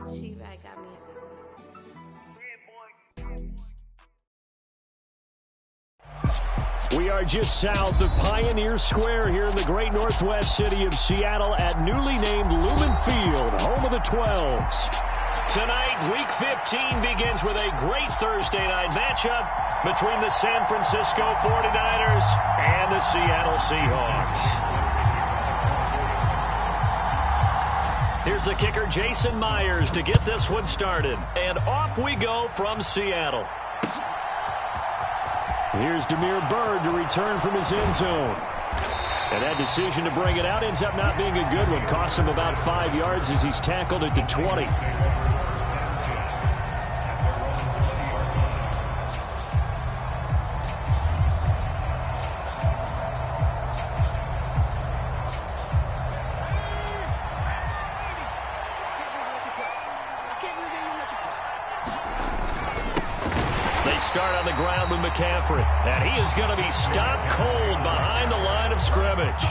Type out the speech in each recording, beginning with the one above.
She-Bag got me. We are just south of Pioneer Square here in the great northwest city of Seattle at newly named Lumen Field, home of the 12s. Tonight, Week 15 begins with a great Thursday night matchup between the San Francisco 49ers and the Seattle Seahawks. Here's the kicker, Jason Myers, to get this one started. And off we go from Seattle. Here's Damiere Byrd to return from his end zone. And that decision to bring it out ends up not being a good one. Costs him about 5 yards as he's tackled at the 20. Start on the ground with McCaffrey, and he is going to be stopped cold behind the line of scrimmage.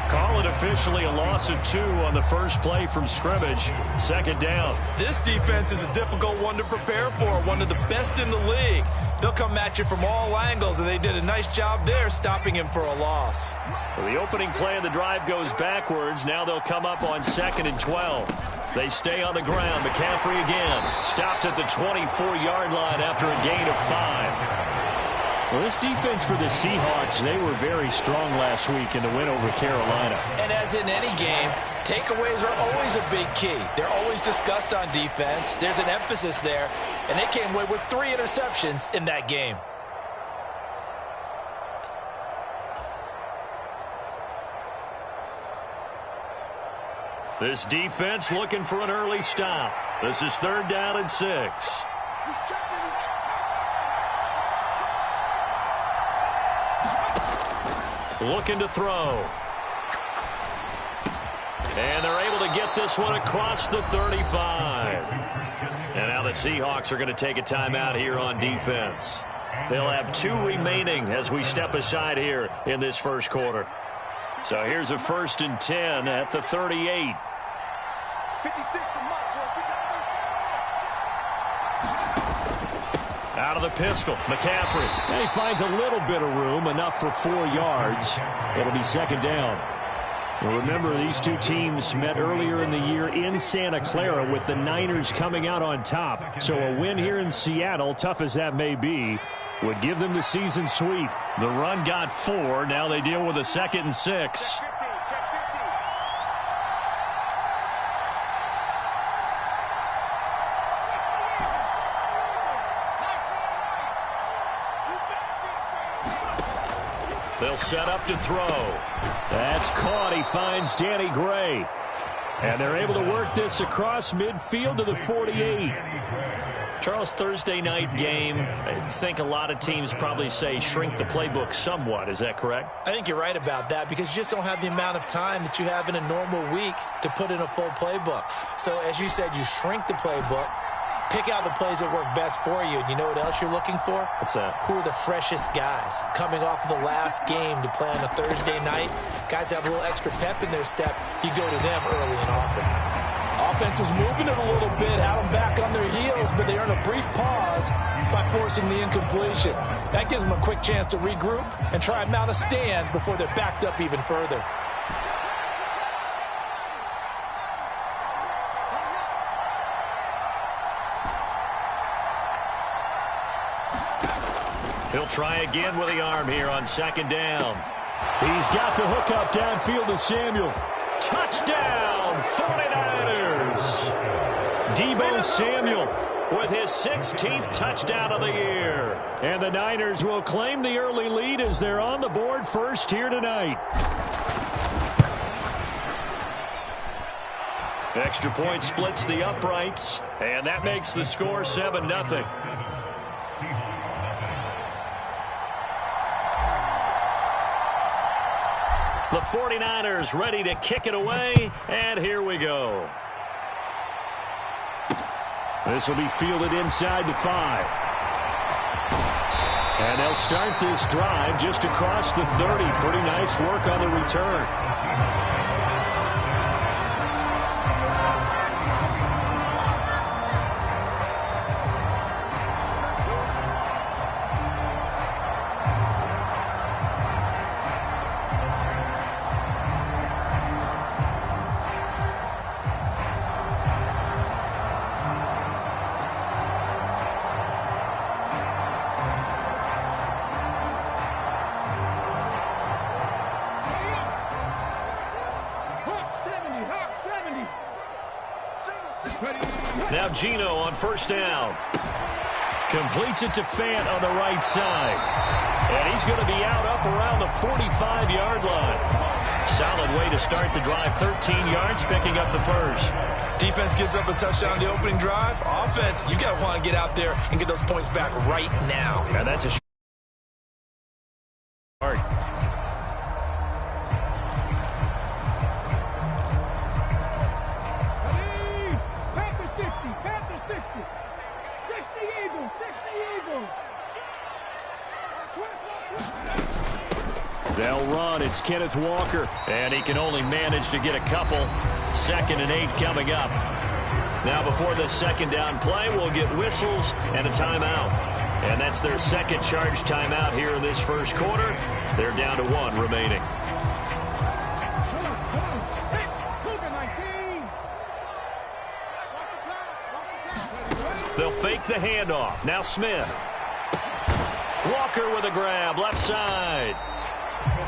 Call it officially a loss of 2 on the first play from scrimmage. Second down. This defense is a difficult one to prepare for, one of the best in the league. They'll come at you from all angles, and they did a nice job there stopping him for a loss. So the opening play of the drive goes backwards. Now they'll come up on 2nd and 12. They stay on the ground. McCaffrey again. Stopped at the 24-yard line after a gain of 5. Well, this defense for the Seahawks, they were very strong last week in the win over Carolina. And as in any game, takeaways are always a big key. They're always discussed on defense. There's an emphasis there, and they came away with 3 interceptions in that game. This defense looking for an early stop. This is 3rd down and 6. Looking to throw. And they're able to get this one across the 35. And now the Seahawks are going to take a timeout here on defense. They'll have 2 remaining as we step aside here in this first quarter. So here's a 1st and 10 at the 38. Out of the pistol, McCaffrey. And he finds a little bit of room, enough for 4 yards. It'll be 2nd down. Well, remember, these two teams met earlier in the year in Santa Clara with the Niners coming out on top. So a win here in Seattle, tough as that may be, would give them the season sweep. The run got 4. Now they deal with a 2nd and 6. They'll set up to throw. That's caught. He finds Danny Gray. And they're able to work this across midfield to the 48. Charles, Thursday night game, I think a lot of teams probably say shrink the playbook somewhat. Is that correct? I think you're right about that because you just don't have the amount of time that you have in a normal week to put in a full playbook. So, as you said, you shrink the playbook. Pick out the plays that work best for you. And you know what else you're looking for? What's that? Who are the freshest guys? Coming off of the last game to play on a Thursday night, guys have a little extra pep in their step. You go to them early and often. Offense was moving it a little bit, had them back on their heels, but they earn a brief pause by forcing the incompletion. That gives them a quick chance to regroup and try and mount a stand before they're backed up even further. He'll try again with the arm here on 2nd down. He's got the hook up downfield to Samuel. Touchdown, 49ers. Deebo Samuel with his 16th touchdown of the year. And the Niners will claim the early lead as they're on the board first here tonight. Extra point splits the uprights, and that makes the score 7-0. The 49ers ready to kick it away, and here we go. This will be fielded inside the 5. And they'll start this drive just across the 30. Pretty nice work on the return. Now Gino on first down. Completes it to Fant on the right side. And he's going to be out up around the 45-yard line. Solid way to start the drive. 13 yards, picking up the first. Defense gives up a touchdown the opening drive. Offense, you got to want to get out there and get those points back right now. And that's a start. Panther 60, Panther 60. 60 Eagles, 60 Eagles. They'll run. It's Kenneth Walker. And he can only manage to get a couple. 2nd and 8 coming up. Now before this second down play, we'll get whistles and a timeout. And that's their second charge timeout here in this first quarter. They're down to 1 remaining. They'll fake the handoff. Now Smith. Walker with a grab, left side.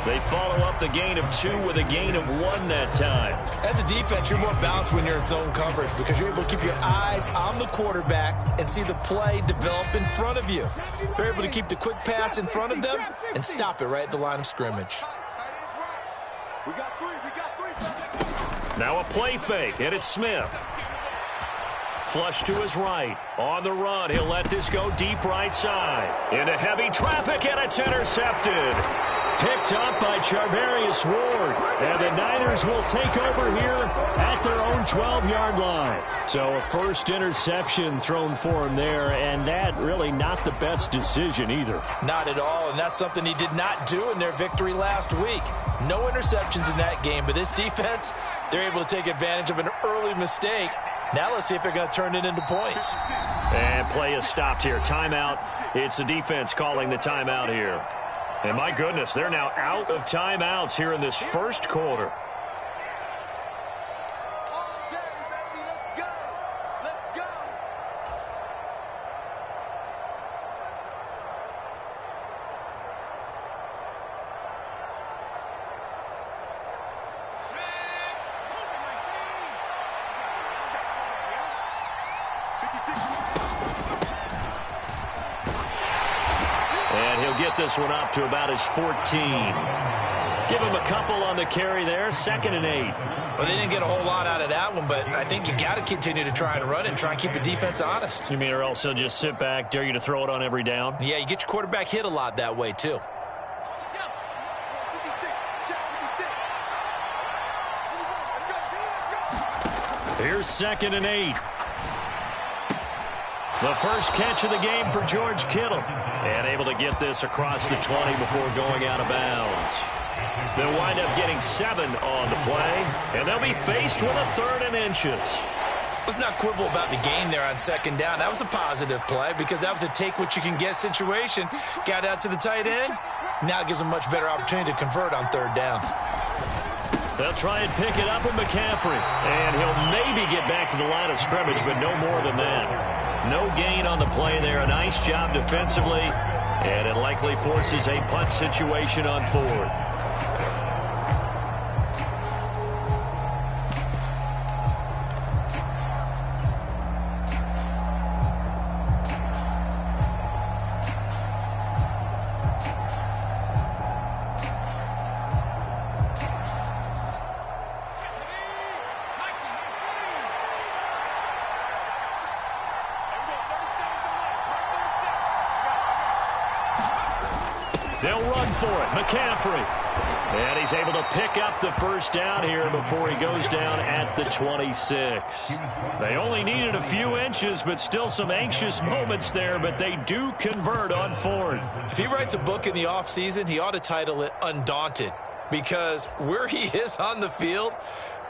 They follow up the gain of 2 with a gain of 1 that time. As a defense, you're more balanced when you're in zone coverage because you're able to keep your eyes on the quarterback and see the play develop in front of you. They're able to keep the quick pass in front of them and stop it right at the line of scrimmage. Now a play fake, and it's Smith. Flush to his right. On the run, he'll let this go deep right side. Into heavy traffic, and it's intercepted. Picked up by Charvarius Ward. And the Niners will take over here at their own 12-yard line. So a first interception thrown for him there, and that really not the best decision either. Not at all, and that's something he did not do in their victory last week. No interceptions in that game, but this defense, they're able to take advantage of an early mistake. Now let's see if they're going to turn it into points. And play is stopped here. Timeout. It's the defense calling the timeout here. And my goodness, they're now out of timeouts here in this first quarter. This one up to about his 14. Give him a couple on the carry there. 2nd and 8. Well, they didn't get a whole lot out of that one, but I think you got to continue to try and run it and try and keep the defense honest. You mean or else they'll just sit back, dare you to throw it on every down? Yeah, you get your quarterback hit a lot that way, too. Here's 2nd and 8. The first catch of the game for George Kittle. And able to get this across the 20 before going out of bounds. They'll wind up getting 7 on the play. And they'll be faced with a 3rd and inches. Let's not quibble about the gain there on 2nd down. That was a positive play because that was a take-what-you-can-get situation. Got out to the tight end. Now it gives them a much better opportunity to convert on 3rd down. They'll try and pick it up with McCaffrey. And he'll maybe get back to the line of scrimmage, but no more than that. No gain on the play there. A nice job defensively. And it likely forces a punt situation on 4th. They'll run for it. McCaffrey. And he's able to pick up the first down here before he goes down at the 26. They only needed a few inches, but still some anxious moments there, but they do convert on 4th. If he writes a book in the offseason, he ought to title it Undaunted, because where he is on the field,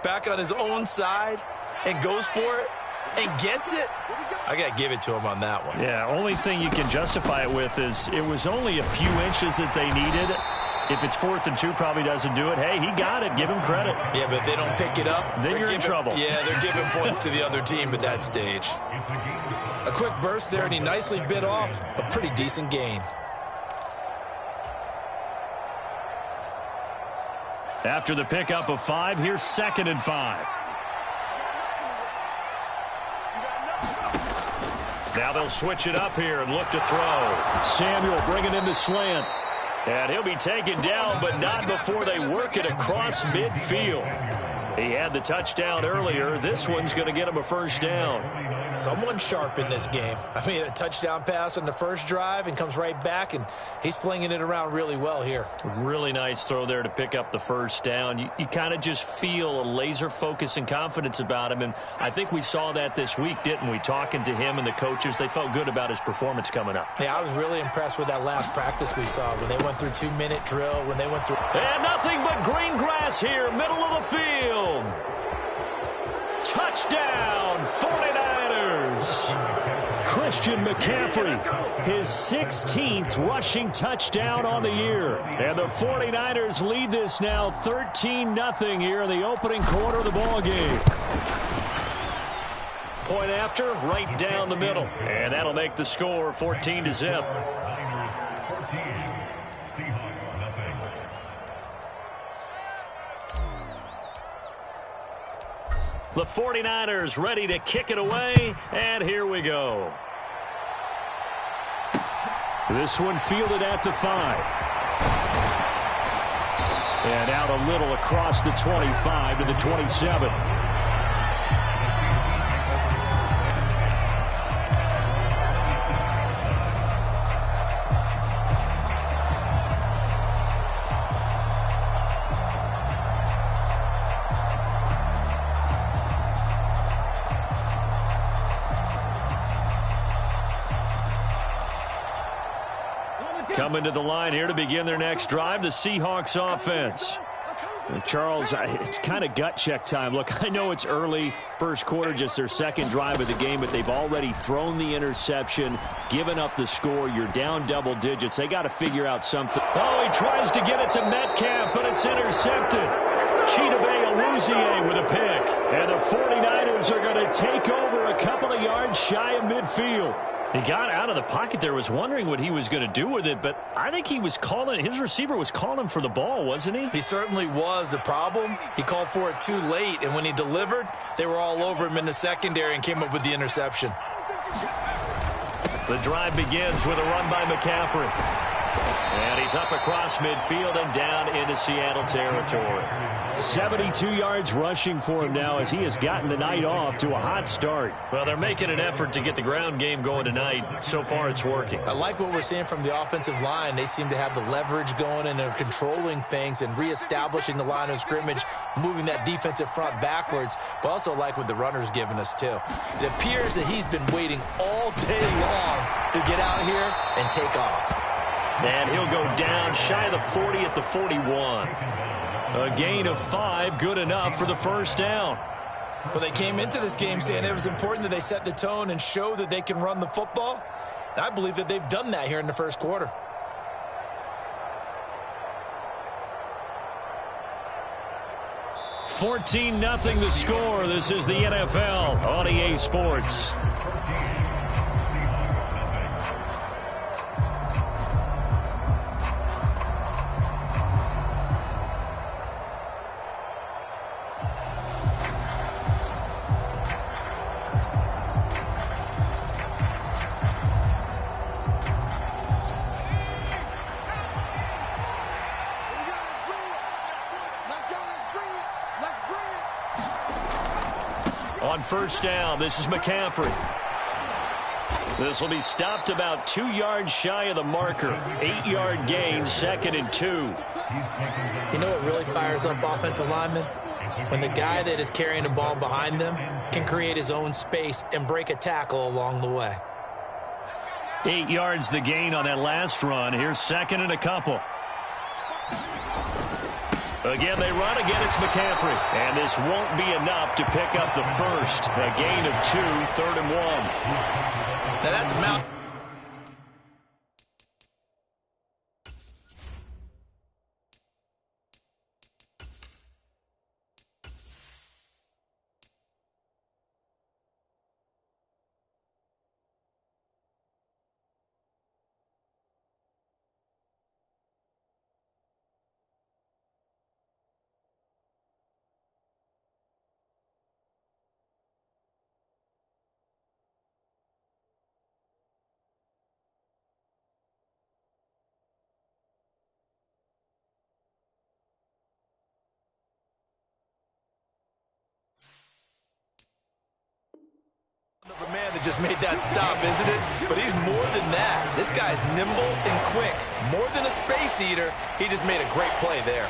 back on his own side, and goes for it, and gets it, I got to give it to him on that one. Yeah, only thing you can justify it with is it was only a few inches that they needed. If it's 4th and 2, probably doesn't do it. Hey, he got it. Give him credit. Yeah, but if they don't pick it up, then you're in trouble. Yeah, they're giving points to the other team at that stage. A quick burst there, and he nicely bit off a pretty decent gain. After the pickup of 5, here's 2nd and 5. Now they'll switch it up here and look to throw. Samuel bringing in the slant. And he'll be taken down, but not before they work it across midfield. He had the touchdown earlier. This one's going to get him a first down. Someone sharp in this game. I mean, a touchdown pass on the first drive and comes right back, and he's flinging it around really well here. Really nice throw there to pick up the first down. You kind of just feel a laser focus and confidence about him, and I think we saw that this week, didn't we? Talking to him and the coaches, they felt good about his performance coming up. Yeah, I was really impressed with that last practice we saw when they went through 2-minute drill, when they went through... And nothing but green grass here, middle of the field. Touchdown, 49ers. Christian McCaffrey, his 16th rushing touchdown on the year. And the 49ers lead this now 13-0 here in the opening quarter of the ball game. Point after, right down the middle. And that'll make the score 14-0. The 49ers ready to kick it away, and here we go. This one fielded at the 5. And out a little across the 25 to the 27. Coming to the line here to begin their next drive, the Seahawks offense. Charles, it's kind of gut check time. Look, I know it's early, first quarter, just their second drive of the game, but they've already thrown the interception, given up the score. You're down double digits. They got to figure out something. Oh, he tries to get it to Metcalf, but it's intercepted. Chidobe Awuzie with a pick. And the 49ers are going to take over a couple of yards shy of midfield. He got out of the pocket there, was wondering what he was going to do with it, but I think he was calling, his receiver was calling for the ball, wasn't he? He certainly was. The problem, he called for it too late, and when he delivered, they were all over him in the secondary and came up with the interception. The drive begins with a run by McCaffrey. And he's up across midfield and down into Seattle territory. 72 yards rushing for him now as he has gotten the night off to a hot start. Well, they're making an effort to get the ground game going tonight. So far, it's working. I like what we're seeing from the offensive line. They seem to have the leverage going, and they're controlling things and reestablishing the line of scrimmage, moving that defensive front backwards, but also like what the runner's giving us, too. It appears that he's been waiting all day long to get out here and take off. And he'll go down shy of the 40 at the 41. A gain of 5, good enough for the first down. Well, they came into this game saying it was important that they set the tone and show that they can run the football. And I believe that they've done that here in the first quarter. $14-0 the score. This is the NFL on EA Sports. On first down, this is McCaffrey. This will be stopped about 2 yards shy of the marker. 8-yard gain, 2nd and 2. You know what really fires up offensive linemen? When the guy that is carrying the ball behind them can create his own space and break a tackle along the way. 8 yards the gain on that last run. Here's 2nd and a couple. Again, they run. Again, it's McCaffrey. And this won't be enough to pick up the first. A gain of 2, 3rd and 1. Now that's Mount. The man that just made that stop, isn't it? But he's more than that. This guy's nimble and quick. More than a space eater, he just made a great play there.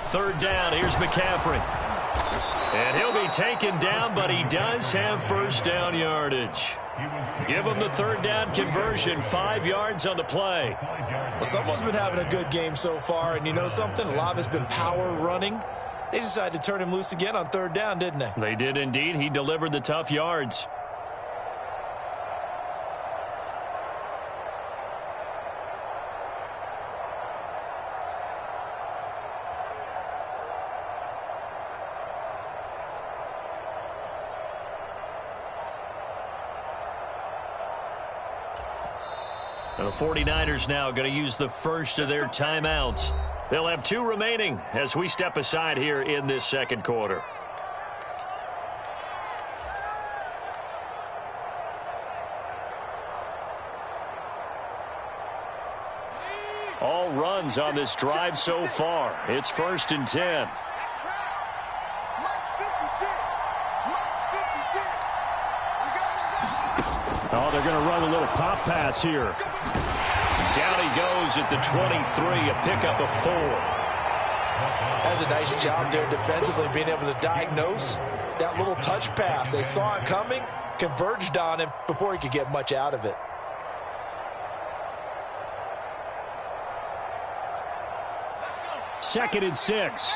Third down, here's McCaffrey. And he'll be taken down, but he does have first down yardage. Give him the third down conversion, 5 yards on the play. Well, someone's been having a good game so far, and you know something? A lot of it's been power running. They decided to turn him loose again on third down, didn't they? They did indeed. He delivered the tough yards. And the 49ers now going to use the first of their timeouts. They'll have 2 remaining as we step aside here in this second quarter. All runs on this drive so far. It's 1st and 10. Oh, they're going to run a little pop pass here. Down he goes at the 23, a pickup of 4. That's a nice job there defensively, being able to diagnose that little touch pass. They saw it coming, converged on him before he could get much out of it. Second and 6.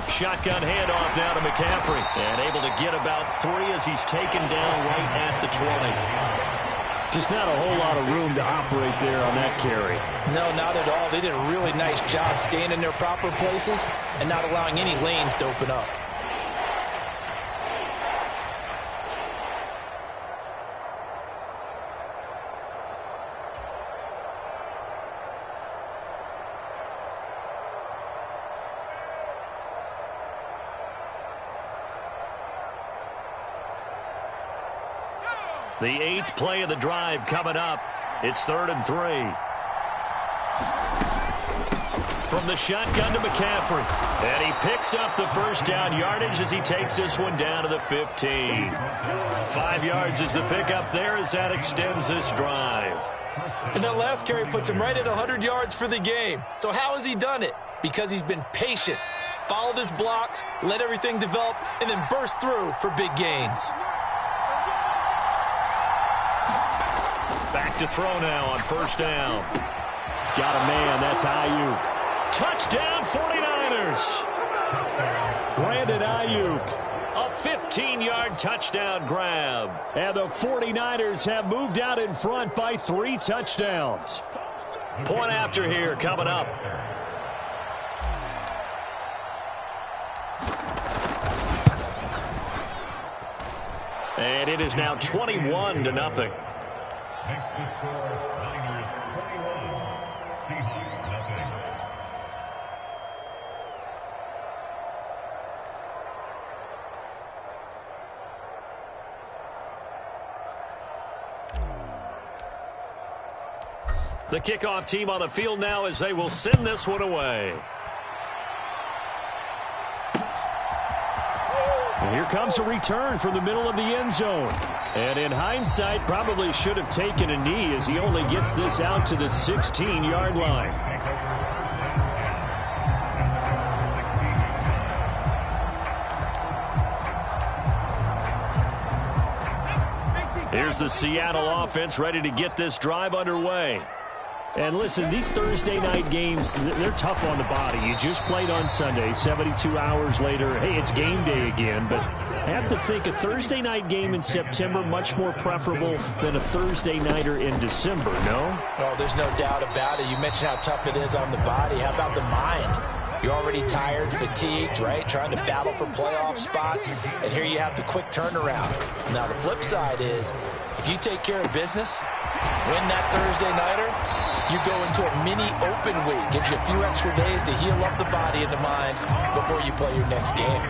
Shotgun handoff now to McCaffrey. And able to get about 3 as he's taken down right at the 20. Just not a whole lot of room to operate there on that carry. No, not at all. They did a really nice job staying in their proper places and not allowing any lanes to open up. The 8th play of the drive coming up. It's 3rd and 3. From the shotgun to McCaffrey. And he picks up the first down yardage as he takes this one down to the 15. 5 yards is the pickup there as that extends this drive. And that last carry puts him right at 100 yards for the game. So how has he done it? Because he's been patient, followed his blocks, let everything develop, and then burst through for big gains. Back to throw now on first down. Got a man, that's Ayuk. Touchdown 49ers. Brandon Ayuk. A 15-yard touchdown grab. And the 49ers have moved out in front by 3 touchdowns. Point after here coming up. And it is now 21-0. Next to score, Niners 21, Seahawks nothing. The kickoff team on the field now as they will send this one away. And here comes a return from the middle of the end zone. And in hindsight, probably should have taken a knee as he only gets this out to the 16-yard line. Here's the Seattle offense ready to get this drive underway. And listen, these Thursday night games, they're tough on the body. You just played on Sunday, 72 hours later. Hey, it's game day again. But I have to think a Thursday night game in September much more preferable than a Thursday nighter in December, no? Oh, there's no doubt about it. You mentioned how tough it is on the body. How about the mind? You're already tired, fatigued, right? Trying to battle for playoff spots. And here you have the quick turnaround. Now, the flip side is If you take care of business, win that Thursday nighter, you go into a mini open week. Gives you a few extra days to heal up the body and the mind before you play your next game.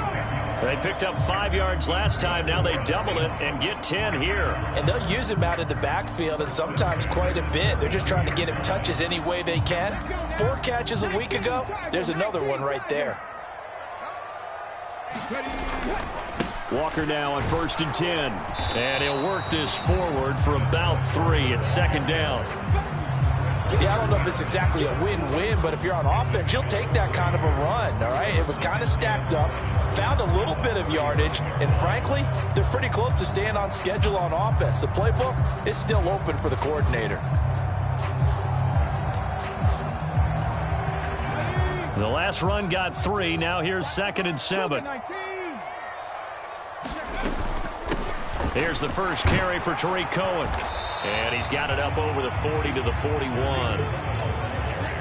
They picked up 5 yards last time. Now they double it and get 10 here. And they'll use him out of the backfield and sometimes quite a bit. They're just trying to get him touches any way they can. 4 catches a week ago. There's another one right there. Walker now on 1st and 10. And he'll work this forward for about 3. It's 2nd down. Yeah, I don't know if it's exactly a win-win, but if you're on offense, you'll take that kind of a run, all right? It was kind of stacked up, found a little bit of yardage, and frankly, they're pretty close to staying on schedule on offense. The playbook is still open for the coordinator. The last run got 3. Now here's 2nd and 7. Here's the first carry for Tariq Cohen. And he's got it up over the 40 to the 41.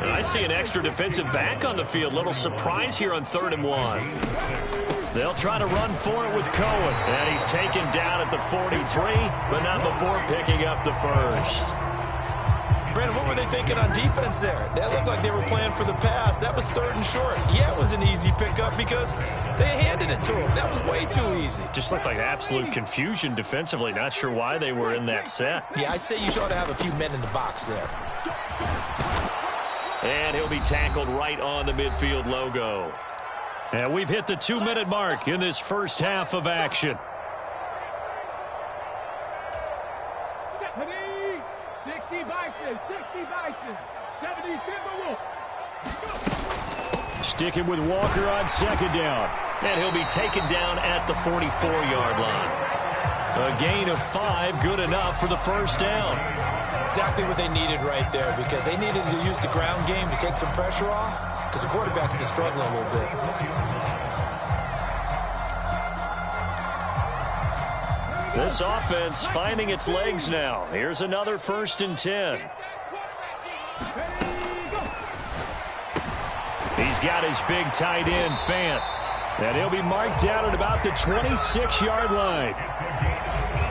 And I see an extra defensive back on the field. Little surprise here on 3rd and 1. They'll try to run for it with Cohen. And he's taken down at the 43, but not before picking up the first. Brandon, what were they thinking on defense there? That looked like they were playing for the pass. That was 3rd and short. Yeah, it was an easy pickup because they handed it to him. That was way too easy. Just looked like absolute confusion defensively. Not sure why they were in that set. Yeah, I'd say you ought to have a few men in the box there. And he'll be tackled right on the midfield logo. And we've hit the 2-minute mark in this first half of action. 60 Bison, 70 Timberwolves. Sticking with Walker on 2nd down. And he'll be taken down at the 44-yard line. A gain of 5, good enough for the first down. Exactly what they needed right there, because they needed to use the ground game to take some pressure off, because the quarterback's been struggling a little bit. This offense finding its legs now. Here's another 1st and 10. He's got his big tight end, Fant. And he'll be marked down at about the 26-yard line.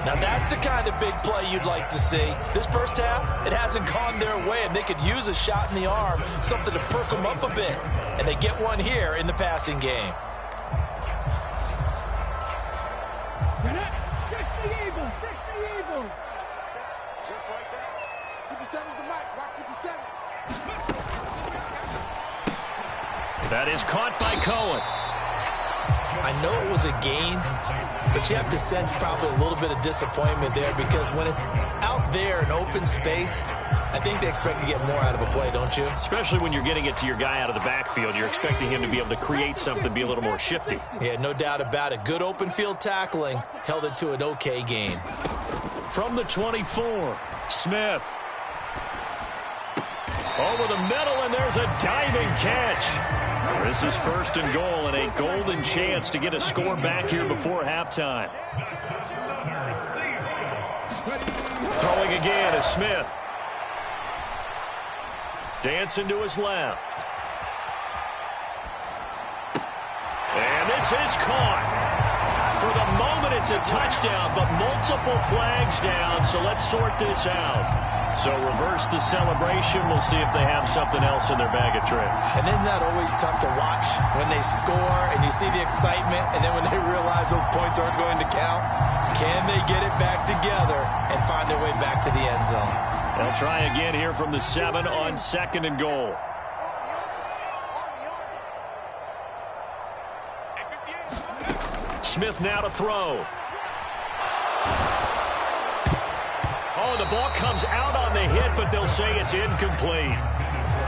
Now that's the kind of big play you'd like to see. This first half, it hasn't gone their way, and they could use a shot in the arm, something to perk them up a bit. And they get one here in the passing game. Just like that. 57's the mic. Rock 57. That is caught by Cohen. I know it was a gain, but you have to sense probably a little bit of disappointment there, because when it's out there in open space, I think they expect to get more out of a play, don't you? Especially when you're getting it to your guy out of the backfield. You're expecting him to be able to create something, be a little more shifty. Yeah, no doubt about it. Good open field tackling held it to an okay gain. From the 24, Smith. Over the middle, and there's a diving catch. This is 1st and goal, and a golden chance to get a score back here before halftime. Throwing again is Smith. Dancing to his left. And this is caught. For the moment, it's a touchdown, but multiple flags down, so let's sort this out. So reverse the celebration. We'll see if they have something else in their bag of tricks. And isn't that always tough to watch when they score and you see the excitement, and then when they realize those points aren't going to count? Can they get it back together and find their way back to the end zone? They'll try again here from the 7 on 2nd and goal. Smith now to throw. Oh, the ball comes out on the hit, but they'll say it's incomplete.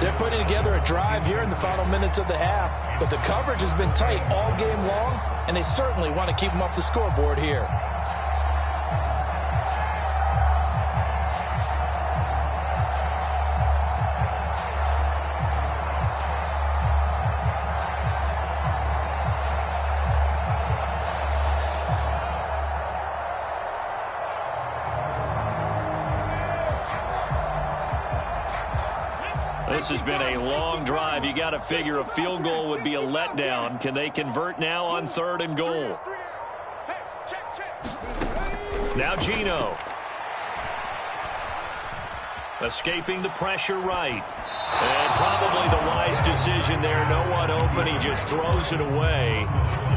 They're putting together a drive here in the final minutes of the half, but the coverage has been tight all game long, and they certainly want to keep them off the scoreboard here. This has been a long drive. You got to figure a field goal would be a letdown. Can they convert now on 3rd and goal? Now Gino. escaping the pressure right. And probably the wise decision there. No one open. He just throws it away.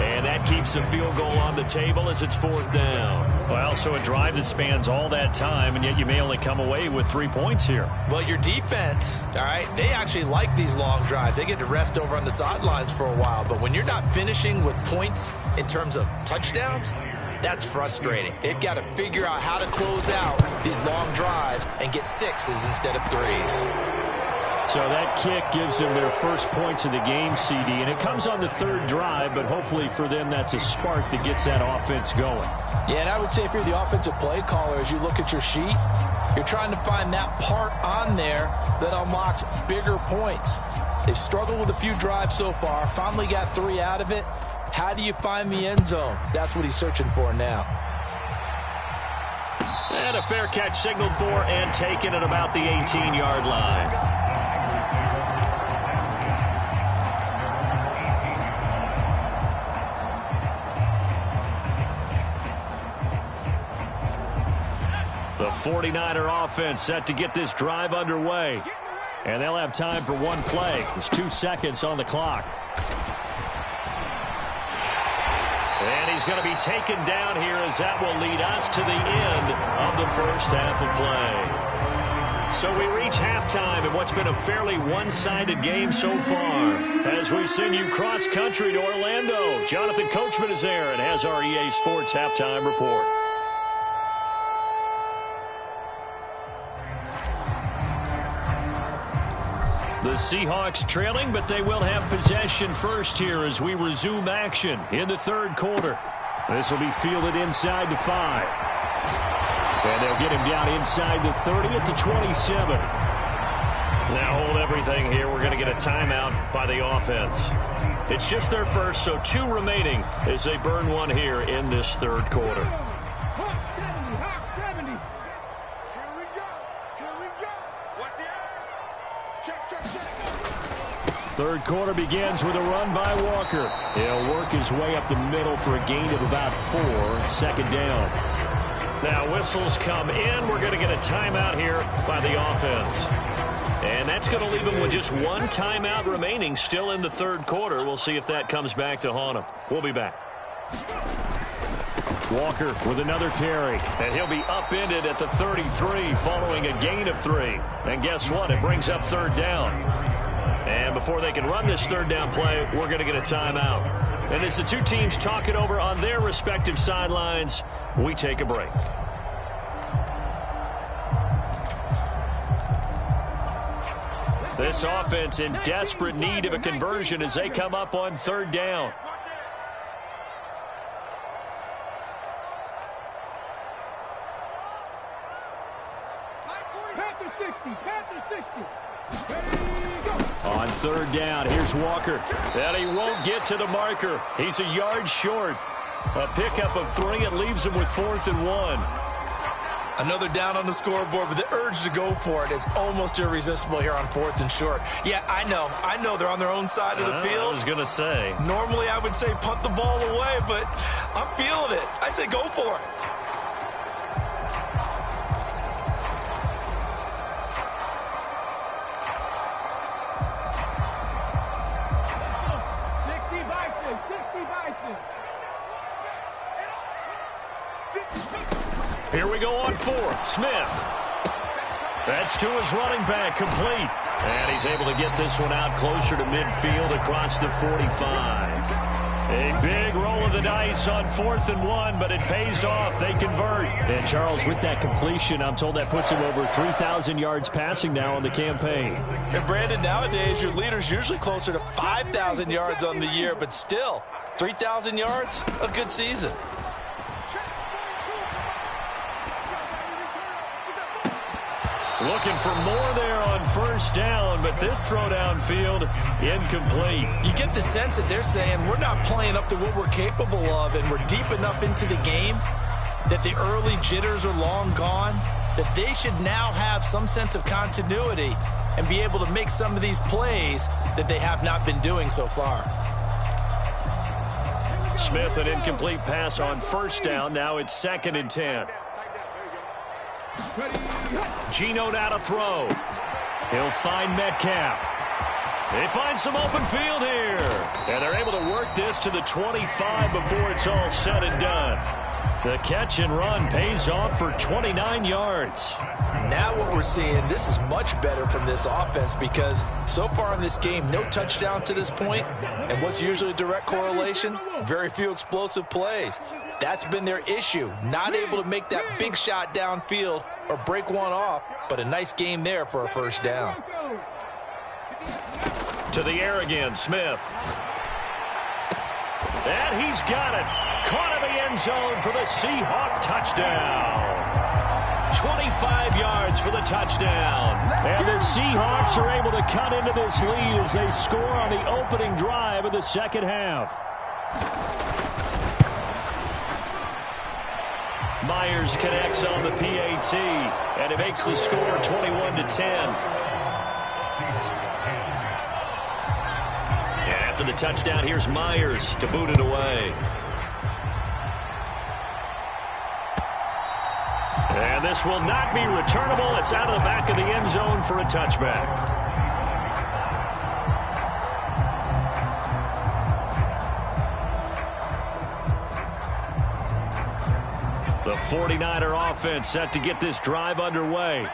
And that keeps the field goal on the table as it's 4th down. Well, so a drive that spans all that time, and yet you may only come away with 3 points here. Well, your defense, all right, they actually like these long drives. They get to rest over on the sidelines for a while. But when you're not finishing with points in terms of touchdowns, that's frustrating. They've got to figure out how to close out these long drives and get 6s instead of 3s. So that kick gives them their first points of the game, CD, and it comes on the 3rd drive, but hopefully for them that's a spark that gets that offense going. Yeah, and I would say if you're the offensive play caller, as you look at your sheet, you're trying to find that part on there that unlocks bigger points. They've struggled with a few drives so far, finally got 3 out of it. How do you find the end zone? That's what he's searching for now. And a fair catch signaled for and taken at about the 18-yard line. The 49er offense set to get this drive underway. And they'll have time for one play. There's 2 seconds on the clock. And he's going to be taken down here as that will lead us to the end of the first half of play. So we reach halftime in what's been a fairly one-sided game so far. As we send you cross-country to Orlando, Jonathan Coachman is there and has our EA Sports halftime report. The Seahawks trailing, but they will have possession first here as we resume action in the 3rd quarter. This will be fielded inside the 5. And they'll get him down inside the 30 at the 27. Now hold everything here. We're going to get a timeout by the offense. It's just their first, so 2 remaining as they burn one here in this 3rd quarter. Hawks 70, Hawks 70. Here we go. Here we go. What's the end? Check, check, check. 3rd quarter begins with a run by Walker. He'll work his way up the middle for a gain of about 4. 2nd down. Now whistles come in. We're going to get a timeout here by the offense. And that's going to leave him with just 1 timeout remaining still in the 3rd quarter. We'll see if that comes back to haunt him. We'll be back. Walker with another carry. And he'll be upended at the 33 following a gain of 3. And guess what? It brings up 3rd down. And before they can run this 3rd down play, we're going to get a timeout. And as the 2 teams talk it over on their respective sidelines, we take a break. This offense in desperate need of a conversion as they come up on 3rd down. Panther 60, Panther 60. Ready, go. On 3rd down, here's Walker. And he won't get to the marker. He's a yard short. A pickup of 3. It leaves him with 4th and 1. Another down on the scoreboard, but the urge to go for it is almost irresistible here on 4th and short. Yeah, I know they're on their own side of the field. I was going to say. Normally I would say punt the ball away, but I'm feeling it. I say go for it. Here we go on 4th. Smith. That's to his running back, complete. And he's able to get this one out closer to midfield across the 45. A big roll of the dice on 4th and 1, but it pays off. They convert. And Charles, with that completion, I'm told that puts him over 3,000 yards passing now on the campaign. And Brandon, nowadays your leader's usually closer to 5,000 yards on the year, but still, 3,000 yards, a good season. Looking for more there on 1st down, but this throw downfield incomplete. You get the sense that they're saying we're not playing up to what we're capable of, and we're deep enough into the game that the early jitters are long gone, that they should now have some sense of continuity and be able to make some of these plays that they have not been doing so far. Smith, an incomplete pass on 1st down. Now it's 2nd and 10. Geno now to throw. He'll find Metcalf. They find some open field here. And they're able to work this to the 25 before it's all said and done. The catch and run pays off for 29 yards. Now what we're seeing, this is much better from this offense because so far in this game, no touchdown to this point. And what's usually a direct correlation? Very few explosive plays. That's been their issue. Not able to make that big shot downfield or break one off, but a nice game there for a first down. To the air again, Smith. And he's got it. Caught in the end zone for the Seahawks touchdown. 25 yards for the touchdown. And the Seahawks are able to cut into this lead as they score on the opening drive of the second half. Myers connects on the PAT, and it makes the score 21-10. After the touchdown, here's Myers to boot it away. And this will not be returnable. It's out of the back of the end zone for a touchback. The 49er offense set to get this drive underway.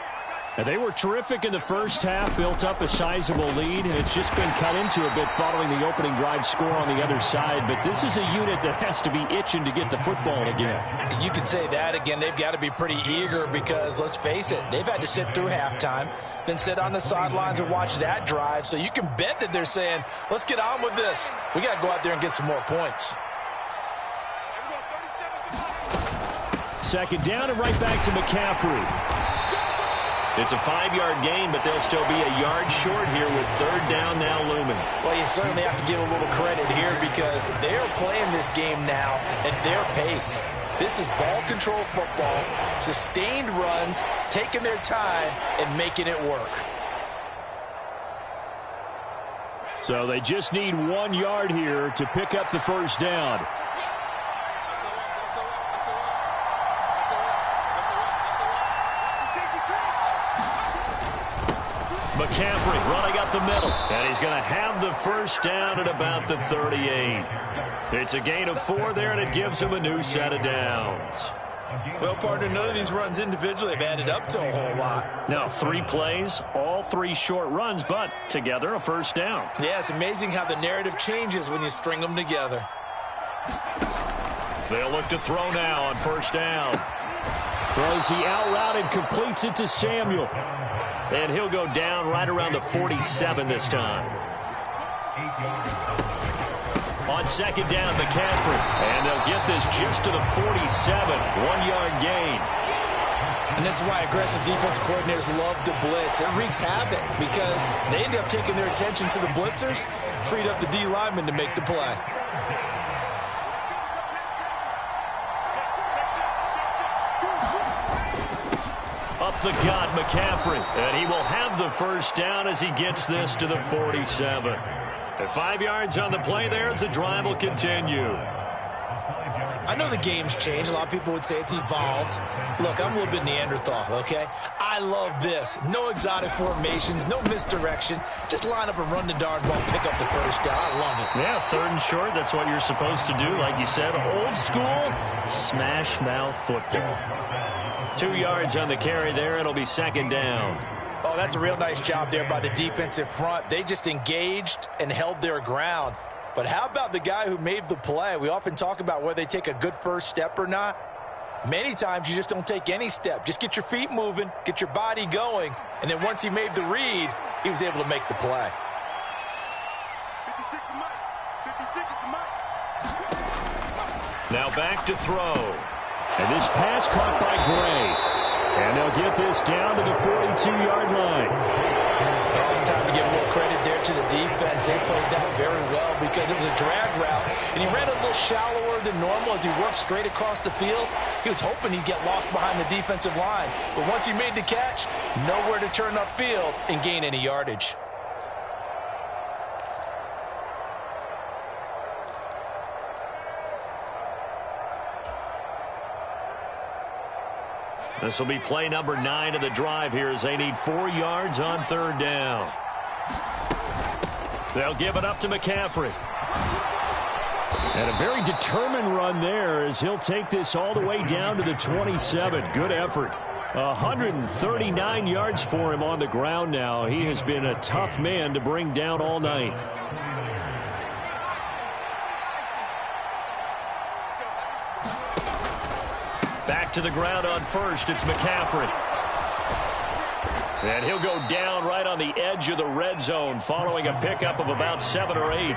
And they were terrific in the first half, built up a sizable lead, and it's just been cut into a bit following the opening drive score on the other side. But this is a unit that has to be itching to get the football again. You can say that again. They've got to be pretty eager because, let's face it, they've had to sit through halftime, then sit on the sidelines and watch that drive. So you can bet that they're saying, let's get on with this. We got to go out there and get some more points. Second down and right back to McCaffrey. It's a 5-yard gain, but they'll still be a yard short here with third down now looming. Well, you certainly have to give a little credit here because they're playing this game now at their pace. This is ball control football, sustained runs, taking their time and making it work. So they just need 1 yard here to pick up the first down. McCaffrey running up the middle, and he's going to have the first down at about the 38. It's a gain of 4 there, and it gives him a new set of downs. Well, partner, none of these runs individually have added up to a whole lot. Now, 3 plays, all 3 short runs, but together a first down. Yeah, it's amazing how the narrative changes when you string them together. They'll look to throw now on first down. Throws the out route and completes it to Samuel. And he'll go down right around the 47 this time. On second down, McCaffrey. And they'll get this just to the 47. 1-yard gain. And this is why aggressive defensive coordinators love to blitz. It wreaks havoc because they end up taking their attention to the blitzers, freed up the D lineman to make the play. Up the gut, McCaffrey. And he will have the first down as he gets this to the 47. And 5 yards on the play there as the drive will continue. I know the game's changed. A lot of people would say it's evolved. Look, I'm a little bit Neanderthal, okay? I love this. No exotic formations, no misdirection. Just line up and run the darn ball, pick up the first down. I love it. Yeah, third and short, that's what you're supposed to do. Like you said, old school, smash mouth football. 2 yards on the carry there. It'll be second down. Oh, that's a real nice job there by the defensive front. They just engaged and held their ground. But how about the guy who made the play? We often talk about whether they take a good first step or not. Many times you just don't take any step. Just get your feet moving, get your body going, and then once he made the read, he was able to make the play. Now back to throw. And this pass caught by Gray. And they'll get this down to the 42-yard line. Well, it's time to give a little credit there to the defense. They played that very well because it was a drag route. And he ran a little shallower than normal as he worked straight across the field. He was hoping he'd get lost behind the defensive line. But once he made the catch, nowhere to turn upfield and gain any yardage. This will be play number 9 of the drive here as they need 4 yards on 3rd down. They'll give it up to McCaffrey. And a very determined run there as he'll take this all the way down to the 27. Good effort. 139 yards for him on the ground now. He has been a tough man to bring down all night. Back to the ground on first. It's McCaffrey. And he'll go down right on the edge of the red zone following a pickup of about 7 or 8.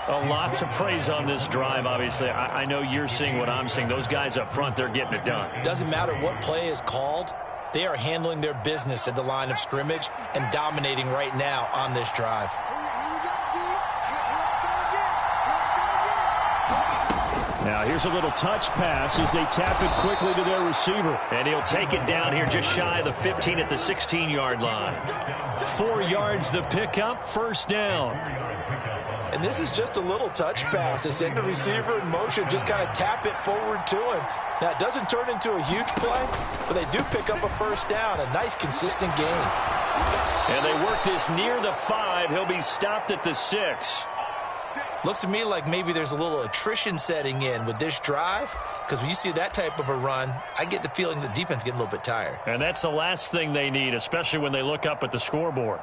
A lot to praise on this drive, obviously. I know you're seeing what I'm seeing. Those guys up front, they're getting it done. Doesn't matter what play is called. They are handling their business at the line of scrimmage and dominating right now on this drive. Now here's a little touch pass as they tap it quickly to their receiver. And he'll take it down here just shy of the 15 at the 16-yard line. 4 yards the pickup, 1st down. And this is just a little touch pass. They send the receiver in motion, just kind of tap it forward to him. Now, it doesn't turn into a huge play, but they do pick up a 1st down, a nice, consistent gain. And they work this near the 5. He'll be stopped at the 6. Looks to me like maybe there's a little attrition setting in with this drive, because when you see that type of a run, I get the feeling the defense getting a little bit tired. And that's the last thing they need, especially when they look up at the scoreboard.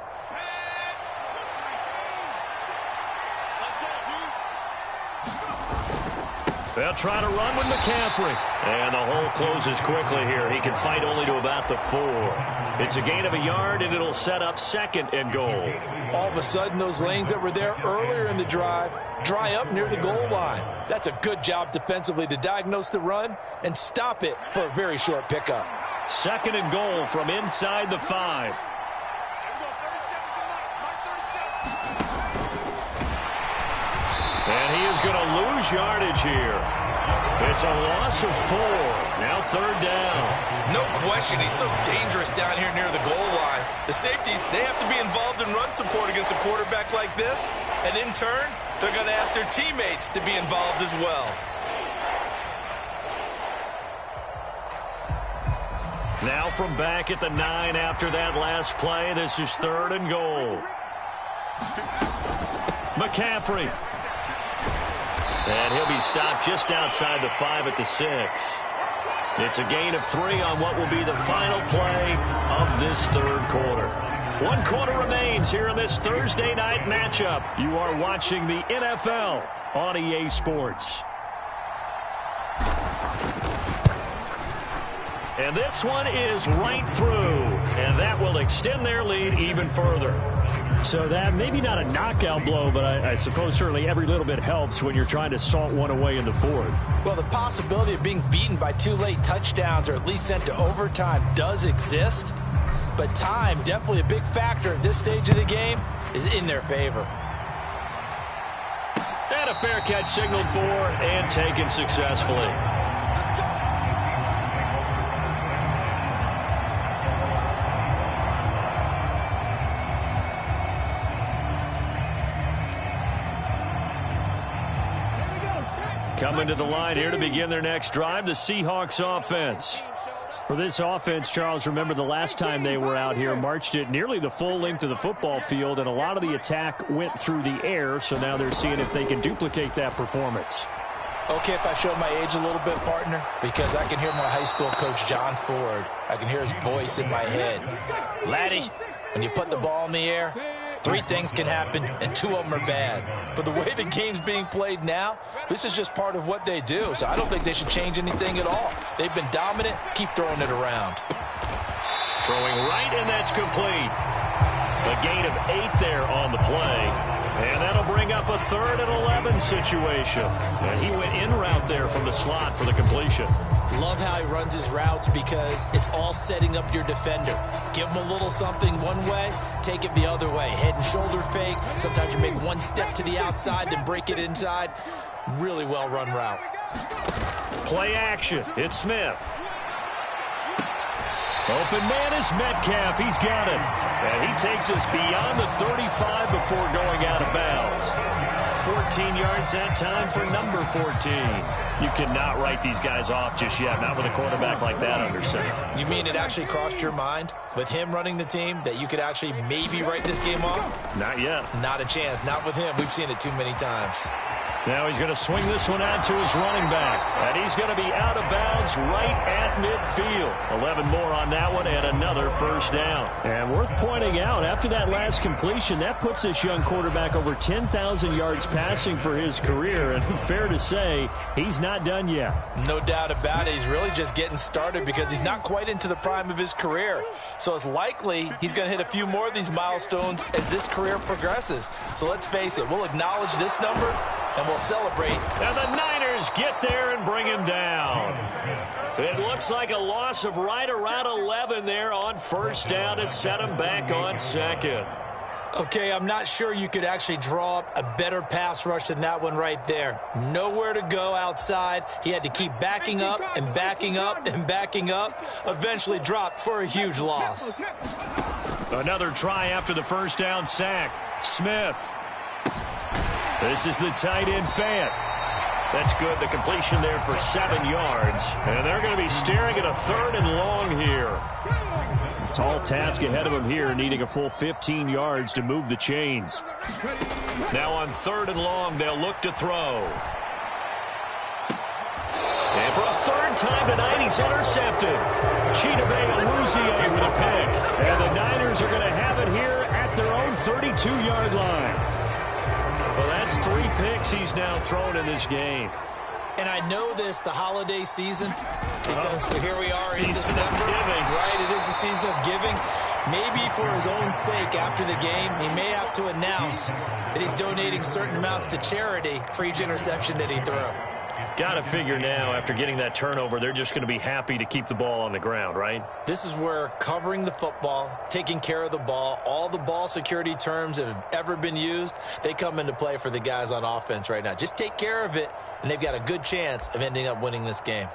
They'll try to run with McCaffrey. And the hole closes quickly here. He can fight only to about the 4. It's a gain of a yard, and it'll set up 2nd and goal. All of a sudden, those lanes that were there earlier in the drive dry up near the goal line. That's a good job defensively to diagnose the run and stop it for a very short pickup. 2nd and goal from inside the 5. And he is going to lose yardage here. It's a loss of 4. Now 3rd down. No question, he's so dangerous down here near the goal line. The safeties, they have to be involved in run support against a quarterback like this. And in turn, they're going to ask their teammates to be involved as well. Now from back at the 9 after that last play, this is 3rd and goal. McCaffrey. And he'll be stopped just outside the 5 at the 6. It's a gain of 3 on what will be the final play of this 3rd quarter. 1 quarter remains here in this Thursday night matchup. You are watching the NFL on EA Sports. And this one is right through, and that will extend their lead even further. So that maybe not a knockout blow, but I suppose certainly every little bit helps when you're trying to salt one away in the 4th. Well, the possibility of being beaten by 2 late touchdowns or at least sent to overtime does exist, but time, definitely a big factor at this stage of the game, is in their favor. And a fair catch signaled for and taken successfully. Coming to the line here to begin their next drive, the Seahawks offense. For this offense, Charles, remember the last time they were out here, marched it nearly the full length of the football field, and a lot of the attack went through the air, so now they're seeing if they can duplicate that performance. Okay, if I show my age a little bit, partner, because I can hear my high school coach, John Ford. I can hear his voice in my head. Laddie, when you put the ball in the air, 3 things can happen, and 2 of them are bad. But the way the game's being played now, this is just part of what they do. So I don't think they should change anything at all. They've been dominant. Keep throwing it around. Throwing right, and that's complete. A gain of 8 there on the play. And that'll bring up a 3rd and 11 situation. And he went in route there from the slot for the completion. Love how he runs his routes because it's all setting up your defender. Give him a little something one way, take it the other way. Head and shoulder fake. Sometimes you make 1 step to the outside, then break it inside. Really well run route. Play action. It's Smith. Open man is Metcalf. He's got it. And he takes us beyond the 35 before going out of bounds. 14 yards that time for number 14. You cannot write these guys off just yet, not with a quarterback like that under center. You mean it actually crossed your mind with him running the team that you could actually maybe write this game off? Not yet. Not a chance. Not with him. We've seen it too many times. Now he's going to swing this one out to his running back. And he's going to be out of bounds right at midfield. 11 more on that one and another first down. And worth pointing out, after that last completion, that puts this young quarterback over 10,000 yards passing for his career. And fair to say, he's not done yet. No doubt about it. He's really just getting started because he's not quite into the prime of his career. So it's likely he's going to hit a few more of these milestones as this career progresses. So let's face it, we'll acknowledge this number and we'll celebrate. And the Niners get there and bring him down. It looks like a loss of right around 11 there on first down to set him back on second. Okay, I'm not sure you could actually draw up a better pass rush than that one right there. Nowhere to go outside. He had to keep backing up and backing up and backing up. Eventually dropped for a huge loss. Another try after the first down sack. Smith. This is the tight end Fant. That's good. The completion there for 7 yards. And they're going to be staring at a 3rd and long here. Tall task ahead of him here, needing a full 15 yards to move the chains. Now on 3rd and long, they'll look to throw. And for a 3rd time tonight, he's intercepted. Chidobe Awuzie with a pick. And the Niners are going to have it here at their own 32-yard line. Well, that's 3 picks he's now thrown in this game. And I know this, the holiday season, because here we are in December. Right, it is the season of giving. Maybe for his own sake after the game, he may have to announce that he's donating certain amounts to charity for each interception that he threw. Got to figure now, after getting that turnover, they're just going to be happy to keep the ball on the ground, right? This is where covering the football, taking care of the ball, all the ball security terms that have ever been used, they come into play for the guys on offense right now. Just take care of it, and they've got a good chance of ending up winning this game.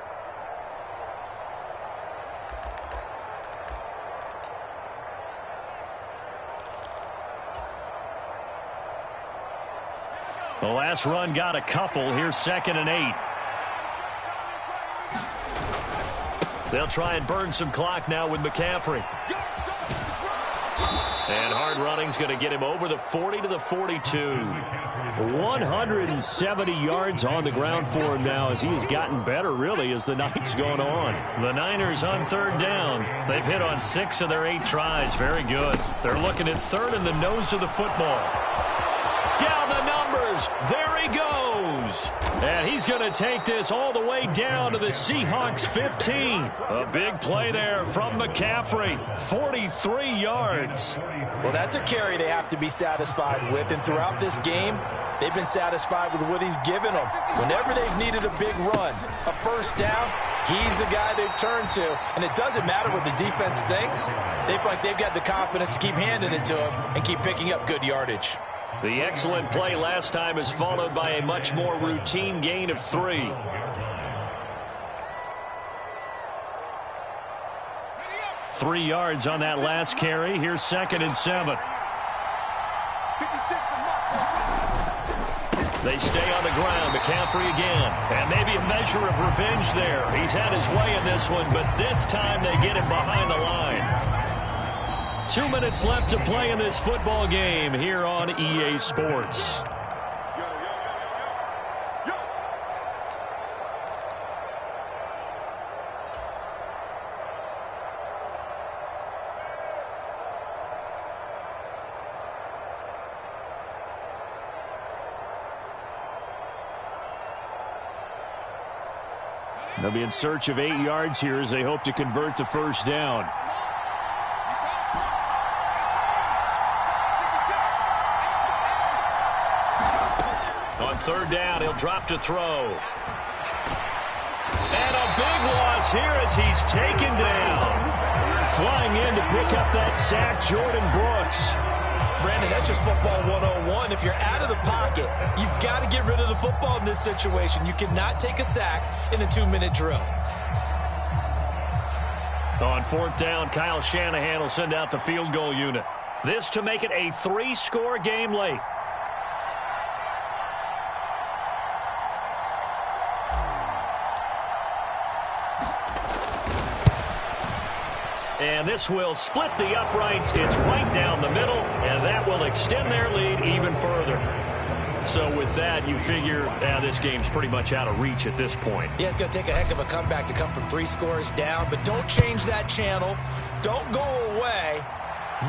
The last run got a couple. Here's 2nd and 8. They'll try and burn some clock now with McCaffrey. And hard running's going to get him over the 40 to the 42. 170 yards on the ground for him now as he has gotten better, really, as the night's going on. The Niners on 3rd down. They've hit on 6 of their 8 tries. Very good. They're looking at 3rd in the nose of the football. Down the numbers. There he goes. And he's going to take this all the way down to the Seahawks 15. A big play there from McCaffrey. 43 yards. Well, that's a carry they have to be satisfied with. And throughout this game, they've been satisfied with what he's given them. Whenever they've needed a big run, a first down, he's the guy they've turned to. And it doesn't matter what the defense thinks. They feel like they've got the confidence to keep handing it to him and keep picking up good yardage. The excellent play last time is followed by a much more routine gain of 3. Three yards on that last carry. Here's 2nd and 7. They stay on the ground. McCaffrey again. And maybe a measure of revenge there. He's had his way in this one, but this time they get him behind the line. 2 minutes left to play in this football game here on EA Sports. They'll be in search of 8 yards here as they hope to convert the first down. On 3rd down, he'll drop to throw. And a big loss here as he's taken down. Flying in to pick up that sack, Jordan Brooks. Brandon, that's just football 101. If you're out of the pocket, you've got to get rid of the football in this situation. You cannot take a sack in a 2-minute drill. On 4th down, Kyle Shanahan will send out the field goal unit. This to make it a 3-score game late. And this will split the uprights. It's right down the middle, and that will extend their lead even further. So with that, you figure this game's pretty much out of reach at this point. Yeah, it's going to take a heck of a comeback to come from 3 scores down, but don't change that channel. Don't go away.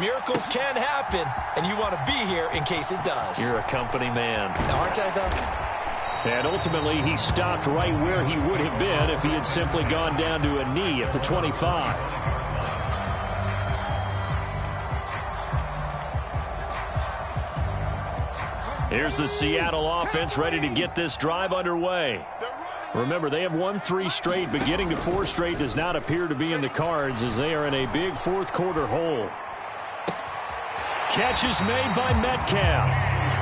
Miracles can happen, and you want to be here in case it does. You're a company man. Now, aren't I, though? And ultimately, he stopped right where he would have been if he had simply gone down to a knee at the 25. Here's the Seattle offense ready to get this drive underway. Remember, they have won 3 straight, but getting to 4 straight does not appear to be in the cards as they are in a big fourth-quarter hole. Catch is made by Metcalf.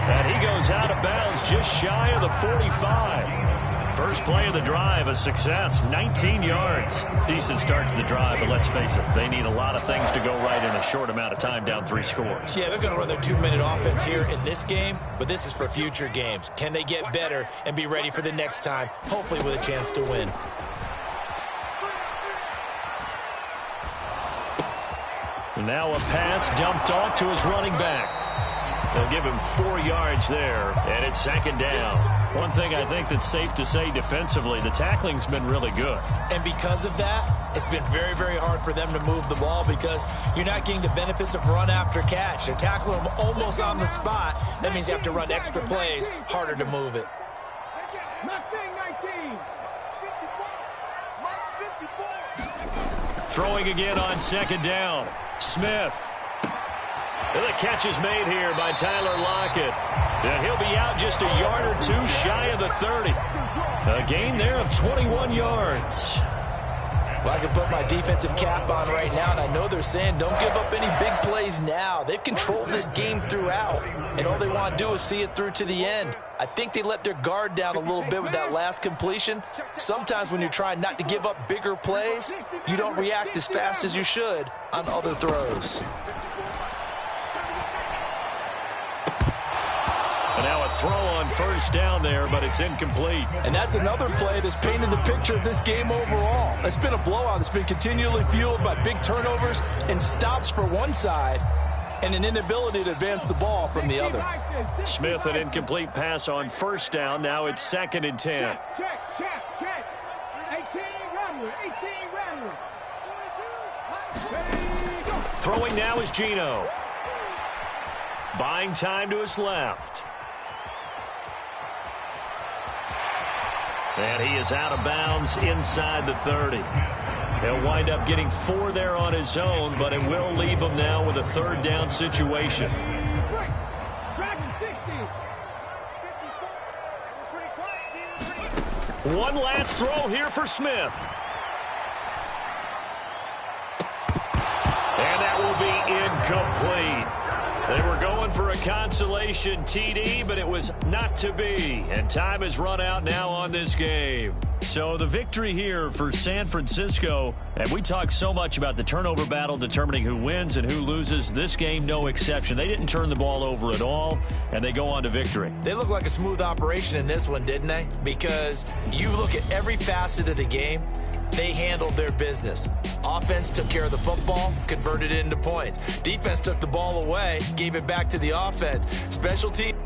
And he goes out of bounds just shy of the 45. First play of the drive, a success, 19 yards. Decent start to the drive, but let's face it, they need a lot of things to go right in a short amount of time, down 3 scores. Yeah, they're going to run their 2-minute offense here in this game, but this is for future games. Can they get better and be ready for the next time, hopefully with a chance to win? And now a pass dumped off to his running back. They'll give him 4 yards there, and it's 2nd down. One thing I think that's safe to say defensively, the tackling's been really good. And because of that, it's been very, very hard for them to move the ball because you're not getting the benefits of run after catch. They're tackling them almost on the spot. That means you have to run extra plays, harder to move it. Throwing again on 2nd down. Smith. And the catch is made here by Tyler Lockett. And he'll be out just a yard or 2 shy of the 30. A gain there of 21 yards. Well, I can put my defensive cap on right now, and I know they're saying don't give up any big plays now. They've controlled this game throughout, and all they want to do is see it through to the end. I think they let their guard down a little bit with that last completion. Sometimes when you're trying not to give up bigger plays, you don't react as fast as you should on other throws. And now a throw on 1st down there, but it's incomplete. And that's another play that's painted the picture of this game overall. It's been a blowout. It's been continually fueled by big turnovers and stops for one side and an inability to advance the ball from the other. Smith, an incomplete pass on 1st down. Now it's 2nd and 10. Check. 18 Rattler. Throwing now is Geno. Buying time to his left. And he is out of bounds inside the 30. He'll wind up getting 4 there on his own, but it will leave him now with a 3rd down situation. One last throw here for Smith. And that will be incomplete. They were going for a consolation TD, but it was not to be. And time has run out now on this game. So the victory here for San Francisco. And we talk so much about the turnover battle determining who wins and who loses. This game, no exception. They didn't turn the ball over at all, and they go on to victory. They look like a smooth operation in this one, didn't they? Because you look at every facet of the game, they handled their business. Offense took care of the football, converted it into points. Defense took the ball away, gave it back to the offense. Special teams